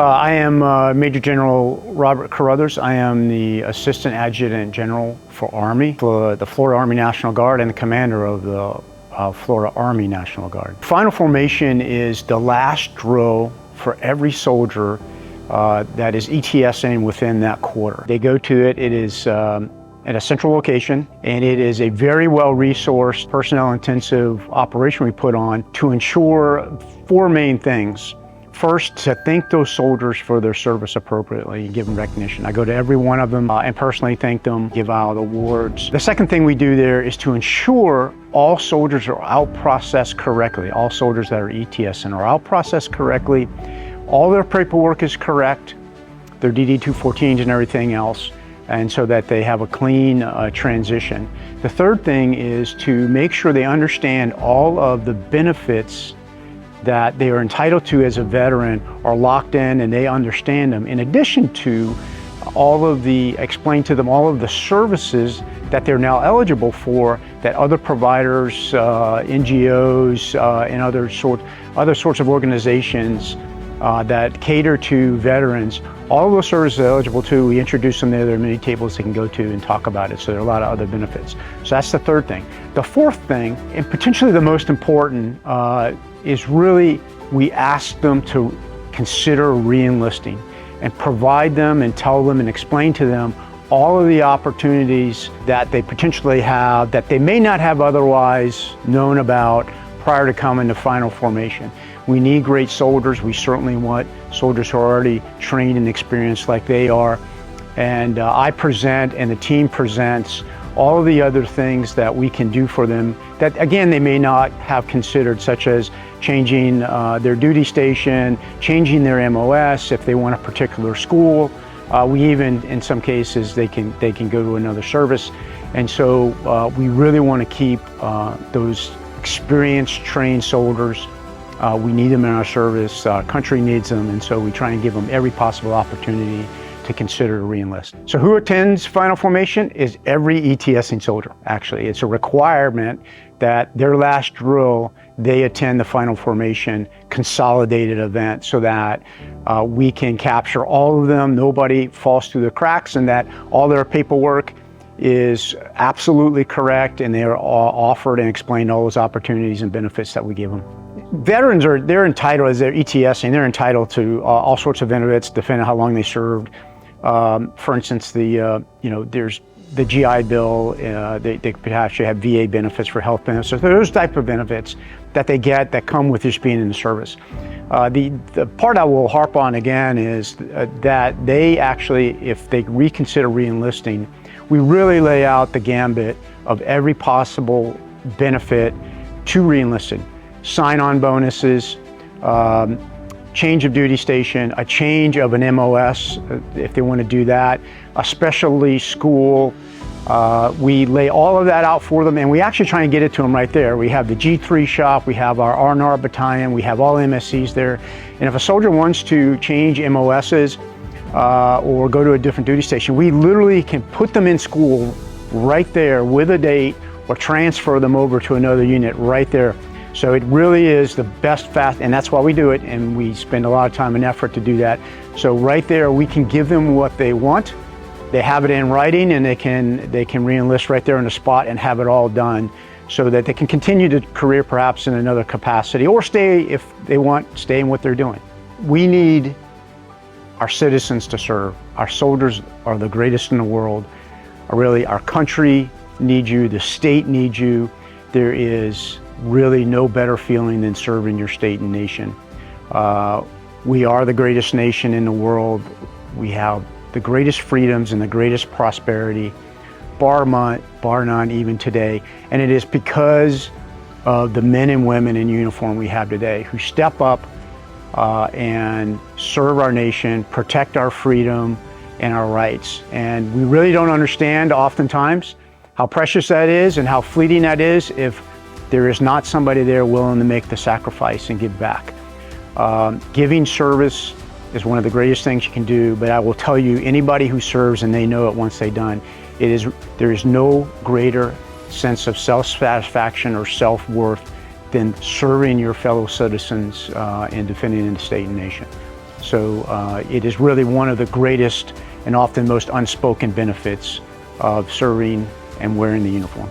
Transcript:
I am Major General Robert Carruthers. I am the Assistant Adjutant General for Army, for the Florida Army National Guard, and the commander of the Florida Army National Guard. Final formation is the last drill for every soldier that is ETSing within that quarter. They go to it. It is at a central location, and it is a very well-resourced, personnel-intensive operation we put on to ensure four main things. First, to thank those soldiers for their service appropriately and give them recognition. I go to every one of them and personally thank them, give out awards. The second thing we do there is to ensure all soldiers are out-processed correctly. All soldiers that are ETSing are out-processed correctly. All their paperwork is correct, their DD-214s and everything else, and so that they have a clean transition. The third thing is to make sure they understand all of the benefits that they are entitled to as a veteran are locked in and they understand them. In addition to explain to them all of the services that they're now eligible for that other providers, NGOs, and other sorts of organizations that cater to veterans, all of those services are eligible to. We introduce them there. There are many tables they can go to and talk about it. So there are a lot of other benefits. So that's the third thing. The fourth thing, and potentially the most important, is really we ask them to consider re-enlisting and provide them and tell them and explain to them all of the opportunities that they potentially have that they may not have otherwise known about prior to coming to final formation. We need great soldiers. We certainly want soldiers who are already trained and experienced like they are. And I present and the team presents all of the other things that we can do for them that, again, they may not have considered, such as changing their duty station, changing their MOS if they want a particular school. We even, in some cases, they can go to another service. And so we really want to keep those experienced, trained soldiers. We need them in our service. Country needs them, and so we try and give them every possible opportunity to consider to re-enlist. So who attends final formation is every ETSing soldier, actually. It's a requirement that their last drill, they attend the final formation consolidated event so that we can capture all of them, nobody falls through the cracks, and that all their paperwork is absolutely correct and they are offered and explained all those opportunities and benefits that we give them. Veterans they're entitled, as they're ETSing, they're entitled to all sorts of benefits depending on how long they served. For instance, there's the GI Bill, they could actually have VA benefits for health benefits. So those type of benefits that they get that come with just being in the service. The part I will harp on again is that they actually, if they reconsider re-enlisting, we really lay out the gambit of every possible benefit to re-enlisting. Sign-on bonuses, change of duty station, a change of an MOS if they want to do that, a specialty school. We lay all of that out for them, and we actually try and get it to them right there. We have the G3 shop, we have our R&R battalion, we have all MSCs there. And if a soldier wants to change MOSs or go to a different duty station, we literally can put them in school right there with a date or transfer them over to another unit right there. So it really is the best and that's why we do it, and we spend a lot of time and effort to do that. So right there, we can give them what they want. They have it in writing, and they can re-enlist right there on the spot and have it all done so that they can continue the career perhaps in another capacity or stay, if they want, stay in what they're doing. We need our citizens to serve. Our soldiers are the greatest in the world. Really, our country needs you, the state needs you. There is really no better feeling than serving your state and nation. We are the greatest nation in the world. We have the greatest freedoms and the greatest prosperity, bar none even today. And it is because of the men and women in uniform we have today who step up and serve our nation, protect our freedom and our rights. And we really don't understand oftentimes how precious that is and how fleeting that is if there is not somebody there willing to make the sacrifice and give back. Giving service is one of the greatest things you can do, but I will tell you, anybody who serves and they know it once they're done, there is no greater sense of self-satisfaction or self-worth than serving your fellow citizens and defending the state and nation. So it is really one of the greatest and often most unspoken benefits of serving and wearing the uniform.